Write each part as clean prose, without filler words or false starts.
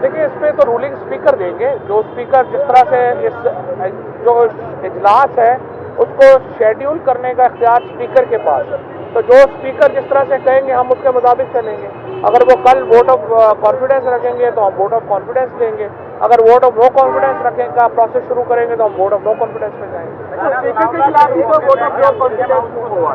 देखिए, इस पे तो रूलिंग स्पीकर देंगे। जो स्पीकर जिस तरह से इस जो इजलास है उसको शेड्यूल करने का इख्तियार स्पीकर के पास है, तो जो स्पीकर जिस तरह से कहेंगे हम उसके मुताबिक चलेंगे। अगर वो कल वोट ऑफ कॉन्फिडेंस रखेंगे तो हम वोट ऑफ कॉन्फिडेंस देंगे, अगर वोट ऑफ नो कॉन्फिडेंस रखें का प्रोसेस शुरू करेंगे तो हम वोट ऑफ नो कॉन्फिडेंस में जाएंगे। स्पीकर के खिलाफ ही तो वोट ऑफ नो कॉन्फिडेंस हुआ।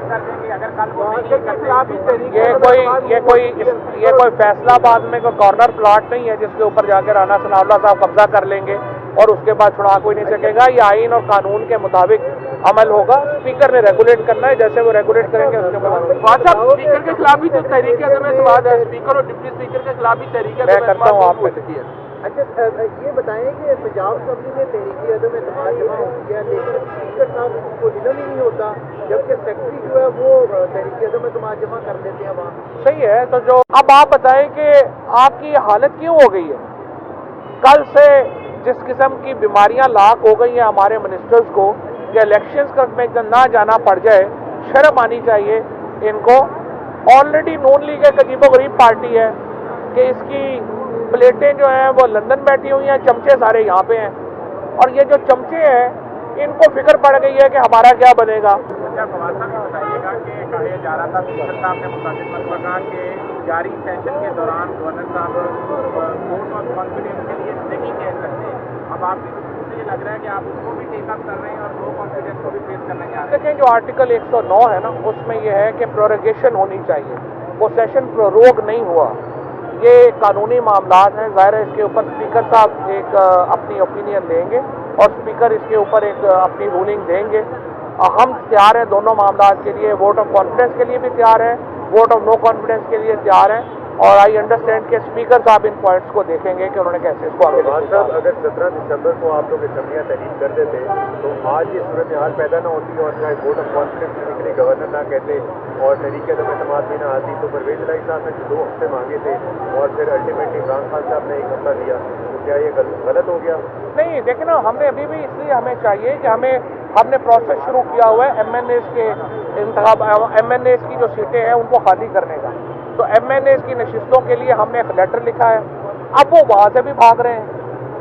ये कोई फैसलाबाद में कोई कॉर्नर प्लॉट नहीं है जिसके ऊपर जाकर राना सनाउल्लाह साहब कब्जा कर लेंगे और उसके बाद छुड़ा कोई नहीं सकेगा। ये आइन और कानून के मुताबिक अमल होगा। स्पीकर ने रेगुलेट करना है, जैसे वो रेगुलेट करेंगे उसके बाद। स्पीकर के खिलाफ भी तो तहरीक अदम-ए-एतमाद है, स्पीकर और डिप्टी स्पीकर के खिलाफ भी तहरीक मैं करता हूँ आप है। अच्छा, ये बताएं कि पंजाब असेंबली में तहरीक अदम-ए-एतमाद जमा होती है, लेकिन स्पीकर साहब को इल्म ही नहीं होता, जबकि सेक्रेटरी जो है वो तहरीक अदम-ए-एतमाद जमा कर देते हैं वहाँ। सही है, तो जो अब आप बताएं कि आपकी हालत क्यों हो गई है। कल से जिस किस्म की बीमारियां लाक हो गई हैं हमारे मिनिस्टर्स को कि इलेक्शंस में ना जाना पड़ जाए, शर्म आनी चाहिए इनको। ऑलरेडी नून लीग एक अजीबोगरीब पार्टी है कि इसकी प्लेटें जो हैं वो लंदन बैठी हुई हैं, चमचे सारे यहाँ पे हैं, और ये जो चमचे हैं इनको फिक्र पड़ गई है कि हमारा क्या बनेगा। अच्छा, फवाद साहब ये बताइएगा कि कहा जा रहा था स्पीकर साहब ने मुताबिक मतलब कहा कि जारी सेशन के दौरान गवर्नर साहब वोट ऑफ कॉन्फिडेंस के लिए नहीं कह सकते। अब आपकी मुझे लग रहा है कि आप उसको भी टेकअप कर रहे हैं और नो कॉन्फिडेंस को भी फेस करने जा रहे हैं। देखें, जो आर्टिकल 109 है ना, उसमें यह है कि प्रोरोगेशन होनी चाहिए, वो सेशन प्रोरोग नहीं हुआ। ये कानूनी मामलात हैं, ज़ाहिर है इसके ऊपर स्पीकर साहब एक अपनी ओपिनियन देंगे और स्पीकर इसके ऊपर एक अपनी रूलिंग देंगे। हम तैयार हैं दोनों मामलात के लिए, वोट ऑफ कॉन्फिडेंस के लिए भी तैयार हैं, वोट ऑफ नो कॉन्फिडेंस के लिए तैयार हैं, और आई अंडरस्टैंड कि स्पीकर साहब इन पॉइंट्स को देखेंगे कि उन्होंने कैसे इसको आगे। साहब, अगर 17 दिसंबर को आप लोग असम्बलियाँ तहरीक कर देते तो आज ये सूरत हाल पैदा ना होती और चाहे वोट ऑफ कॉन्फिडेंस निकले गवर्नर ना कहते और तहरीक अदम-ए-एतमाद भी ना आती, तो परवेज इलाही साहब ने जो 2 हफ्ते मांगे थे और फिर अल्टीमेटली इमरान खान साहब ने 1 हफ्ता दिया, तो क्या ये गलत हो गया? नहीं, देखें ना, हमने अभी भी इसलिए हमें चाहिए कि हमने प्रोसेस शुरू किया हुआ है MNAs के इंतखाब, MNAs की जो सीटें हैं उनको खाली करने का। तो MNAs की नशिस्तों के लिए हमने एक लेटर लिखा है, अब वो वहाँ से भी भाग रहे हैं।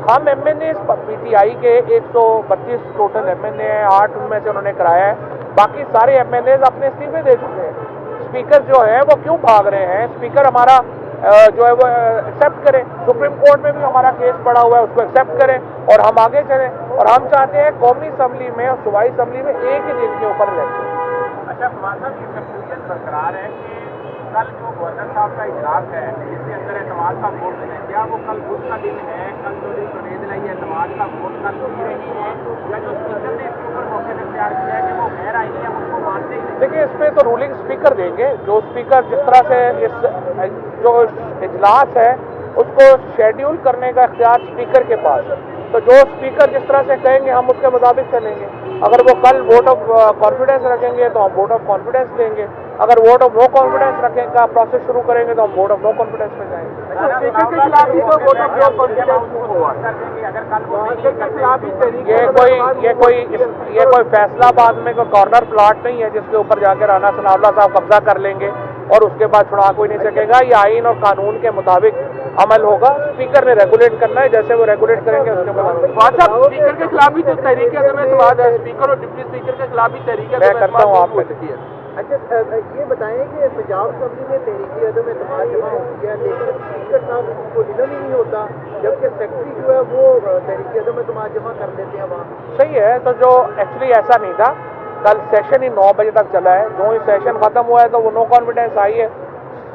हम MNAs PTI के 132 टोटल MNA हैं, 8 उनमें से उन्होंने कराया है, बाकी सारे MNAs अपने इस्तीफे दे चुके हैं। स्पीकर जो है वो क्यों भाग रहे हैं? स्पीकर हमारा जो है वो एक्सेप्ट करें, सुप्रीम कोर्ट में भी हमारा केस पड़ा हुआ है, उसको एक्सेप्ट करें और हम आगे चलें। और हम चाहते हैं कौमी असम्बली में और सूबाई असम्बली में एक ही दिन के ऊपर इलेक्शन। अच्छा, फवाद साहब, ये कंफ्यूजन बरकरार है कि कल जो गवर्नर साहब का इजलास है जिसके अंदर एतमाद का वोट है, क्या वो कल बुध का दिन है? कल जो परवेज इलाही एतमाद का वोट कल हो रही है, या जो स्पीकर ने इसके ऊपर मौके पर तैयार किया है कि वो गैर आईनी है उसको मानते ही नहीं? देखिए, इस पे तो रूलिंग स्पीकर देंगे। जो स्पीकर जिस तरह से इस जो इजलास है उसको शेड्यूल करने का इख्तियार स्पीकर के पास है, तो जो स्पीकर जिस तरह से कहेंगे हम उसके मुताबिक चलेंगे। अगर वो कल वोट ऑफ कॉन्फिडेंस रखेंगे तो हम वोट ऑफ कॉन्फिडेंस देंगे, अगर वोट ऑफ नो कॉन्फिडेंस रखें का प्रोसेस शुरू करेंगे तो हम वोट ऑफ नो कॉन्फिडेंस में जाएंगे। स्पीकर के खिलाफ ही तो वोट ऑफ नो कॉन्फिडेंस हुआ। अगर कल वो स्पीकर के खिलाफ ही तहरीक ये कोई फैसलाबाद में कोई कॉर्नर प्लॉट नहीं है जिसके ऊपर जाकर राना सनाउल्लाह साहब कब्जा कर लेंगे और उसके बाद छुड़ा कोई नहीं सकेगा। ये आइन और कानून के मुताबिक अमल होगा। स्पीकर ने रेगुलेट करना है, जैसे वो रेगुलेट करेंगे उसके बाद। स्पीकर के खिलाफ भी तो तहरीक अदम-ए-एतमाद है, स्पीकर और डिप्टी स्पीकर के खिलाफ भी तहरीक मैं करता हूँ आप अच्छा, ये बताएं कि पंजाब असेंबली में तहरीक अदम-ए-एतमाद जमा होती है, लेकिन स्पीकर साहब को इल्म ही नहीं होता, जबकि सेक्रेटरी जो है वो तहरीक अदम-ए-एतमाद जमा कर देते हैं वहाँ। सही है, तो जो एक्चुअली ऐसा नहीं था, कल सेशन ही 9 बजे तक चला है। जो ही सेशन खत्म हुआ है तो वो नो कॉन्फिडेंस आई है,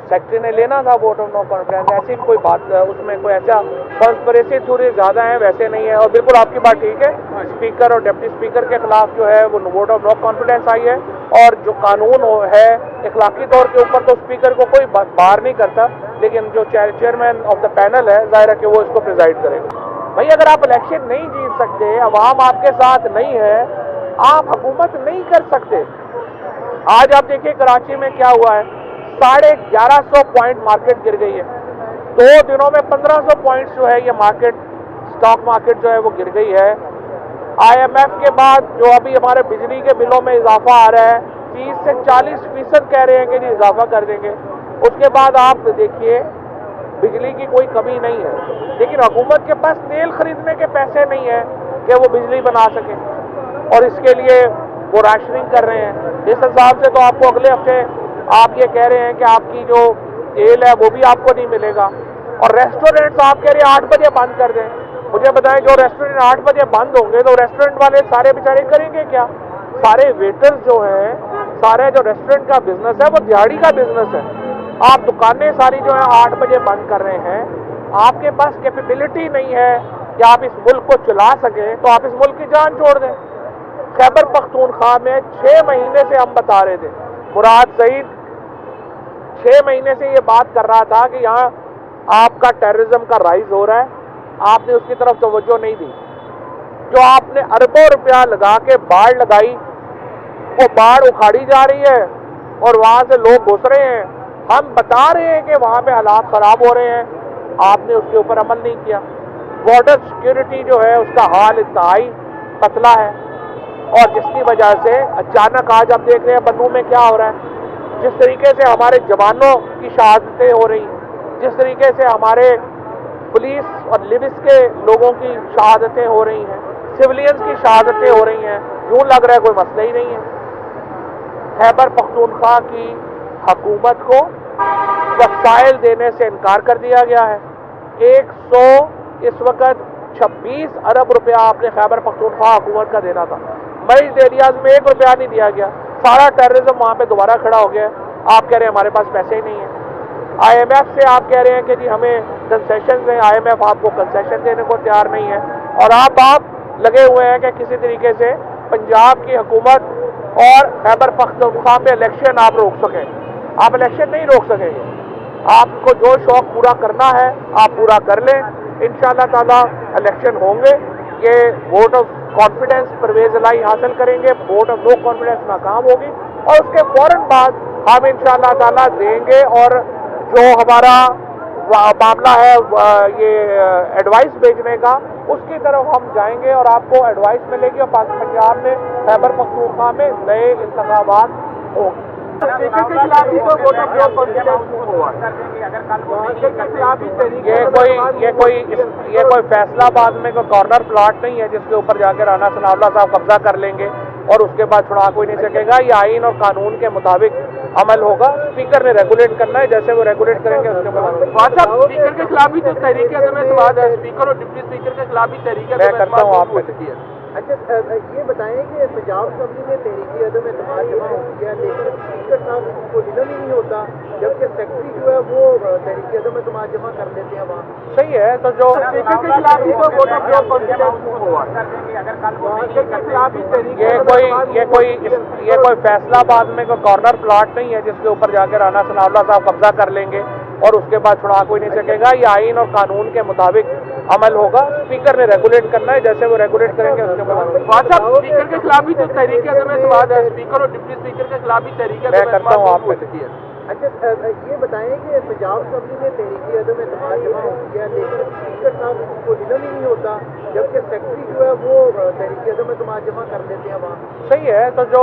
सेक्रेटरी ने लेना था वोट ऑफ नो कॉन्फिडेंस। ऐसी कोई बात, उसमें कोई ऐसा कॉन्स्पिरेसी थ्योरी ज़्यादा है वैसे नहीं है। और बिल्कुल आपकी बात ठीक है, स्पीकर और डिप्टी स्पीकर के खिलाफ जो है वो वोट ऑफ नो कॉन्फिडेंस आई है, और जो कानून है इखलाकी तौर के ऊपर तो स्पीकर को कोई बार नहीं करता, लेकिन जो चेयरमैन ऑफ द पैनल है ज़ाहिर है कि वो इसको प्रिजाइड करेगा। भाई, अगर आप इलेक्शन नहीं जीत सकते, अवाम आपके साथ नहीं है, आप हुकूमत नहीं कर सकते। आज आप देखिए कराची में क्या हुआ है, 1150 पॉइंट मार्केट गिर गई है। 2 दिनों में 1500 पॉइंट्स जो है ये मार्केट, स्टॉक मार्केट जो है वो गिर गई है। IMF के बाद जो अभी हमारे बिजली के बिलों में इजाफा आ रहा है, 30 से 40% कह रहे हैं कि जी इजाफा कर देंगे। उसके बाद आप देखिए बिजली की कोई कमी नहीं है, लेकिन हुकूमत के पास तेल खरीदने के पैसे नहीं है कि वो बिजली बना सके, और इसके लिए वो राशनिंग कर रहे हैं। इस हिसाब से तो आपको अगले हफ्ते आप ये कह रहे हैं कि आपकी जो तेल है वो भी आपको नहीं मिलेगा, और रेस्टोरेंट्स आप कह रहे हैं 8 बजे बंद कर दें। मुझे बताएं, जो रेस्टोरेंट 8 बजे बंद होंगे तो रेस्टोरेंट वाले सारे बेचारे करेंगे क्या? सारे वेटर्स जो हैं, सारे जो रेस्टोरेंट का बिजनेस है वो दिहाड़ी का बिजनेस है। आप दुकानें सारी जो है 8 बजे बंद कर रहे हैं, आपके पास कैपेबिलिटी नहीं है कि आप इस मुल्क को चला सकें, तो आप इस मुल्क की जान छोड़ दें। खैबर पख्तूनख्वा में 6 महीने से हम बता रहे थे, मुराद सईद 6 महीने से ये बात कर रहा था कि यहाँ आपका टेररिज्म का राइज हो रहा है, आपने उसकी तरफ तवज्जो नहीं दी। जो आपने अरबों रुपया लगा के बाढ़ लगाई, वो बाढ़ उखाड़ी जा रही है और वहां से लोग घुस रहे हैं। हम बता रहे हैं कि वहां पे हालात खराब हो रहे हैं, आपने उसके ऊपर अमल नहीं किया। बॉर्डर सिक्योरिटी जो है उसका हाल इंतहाई पतला है, और जिसकी वजह से अचानक आज आप देख रहे हैं बन्नू में क्या हो रहा है, जिस तरीके से हमारे जवानों की शहादतें हो रही, जिस तरीके से हमारे पुलिस और लिबिस के लोगों की शहादतें हो रही हैं, सिविलियंस की शहादतें हो रही हैं, यूं लग रहा है कोई मसला ही नहीं है। खैबर पख्तूनख्वा की हुकूमत को वसाइल देने से इनकार कर दिया गया है। 100 इस वक्त 26 अरब रुपया आपने खैबर पख्तूनख्वा हुकूमत का देना था, मरीज एरियाज में 1 रुपया नहीं दिया गया। सारा टेररिज्म वहां पे दोबारा खड़ा हो गया। आप कह रहे हैं हमारे पास पैसे ही नहीं है। IMF से आप कह रहे हैं कि जी हमें कंसेशन दें, IMF आपको कंसेशन देने को तैयार नहीं है, और आप लगे हुए हैं कि किसी तरीके से पंजाब की हुकूमत और खैबर पख्तूनख्वा में इलेक्शन आप रोक सकें। आप इलेक्शन नहीं रोक सकेंगे। आपको जो शौक पूरा करना है आप पूरा कर लें, इंशाअल्लाह ताला इलेक्शन होंगे। ये वोट ऑफ कॉन्फिडेंस परवेज इलाही हासिल करेंगे, वोट ऑफ नो कॉन्फिडेंस नाकाम होगी, और उसके फौरन बाद हम इंशाअल्लाह ताला देंगे। और जो हमारा मामला है ये एडवाइस भेजने का, उसकी तरफ हम जाएंगे और आपको एडवाइस मिलेगी, और पंजाब में खैबर पख्तूनख्वा में नए इंतखाबात होंगे। स्पीकर के खिलाफ ही तो वोट ऑफ नो कॉन्फिडेंस हुआ। ये कोई फैसलाबाद में कोई कॉर्नर प्लॉट नहीं है जिसके ऊपर जाकर राना सनाउल्लाह साहब कब्जा कर लेंगे और उसके बाद छुड़ा कोई नहीं सकेगा। ये आइन और कानून के मुताबिक अमल होगा। स्पीकर ने रेगुलेट करना है, जैसे वो रेगुलेट करेंगे उसके बाद। स्पीकर के खिलाफ भी तो तहरीक अदम-ए-एतमाद है, स्पीकर और डिप्टी स्पीकर के खिलाफ भी तहरीक मैं करता हूँ आपको है। अच्छा, ये बताएं कि पंजाब असेंबली में तहरीक अदम-ए-एतमाद जमा होती है, लेकिन स्पीकर साहब को इल्म ही नहीं होता, जबकि सेक्रेटरी जो है वो तहरीक अदम-ए-एतमाद जमा कर देते हैं वहाँ। सही है, तो जो स्पीकर के खिलाफ ही तो वोट ऑफ नो कॉन्फिडेंस हुआ। स्पीकर के खिलाफ ही तहरीक ये कोई फैसलाबाद में कोई कॉर्नर प्लॉट नहीं है जिसके ऊपर जाकर राना सनाउल्लाह साहब कब्जा कर लेंगे और उसके बाद छुड़ा कोई नहीं सकेगा। ये आइन और कानून के मुताबिक अमल होगा। स्पीकर ने रेगुलेट करना है, जैसे वो रेगुलेट करेंगे उसके बाद। स्पीकर के खिलाफ भी तो तहरीक अदम-ए-एतमाद है, स्पीकर और डिप्टी स्पीकर के खिलाफ भी तहरीक मैं करता हूँ आपको। अच्छा, ये बताएं कि पंजाब असेंबली में तहरीक अदम-ए-एतमाद जमा होती है, लेकिन स्पीकर साहब को इल्म ही नहीं होता, जबकि सेक्रेटरी जो है वो तहरीक अदम-ए-एतमाद जमा कर देते हैं वहाँ। सही है, तो जो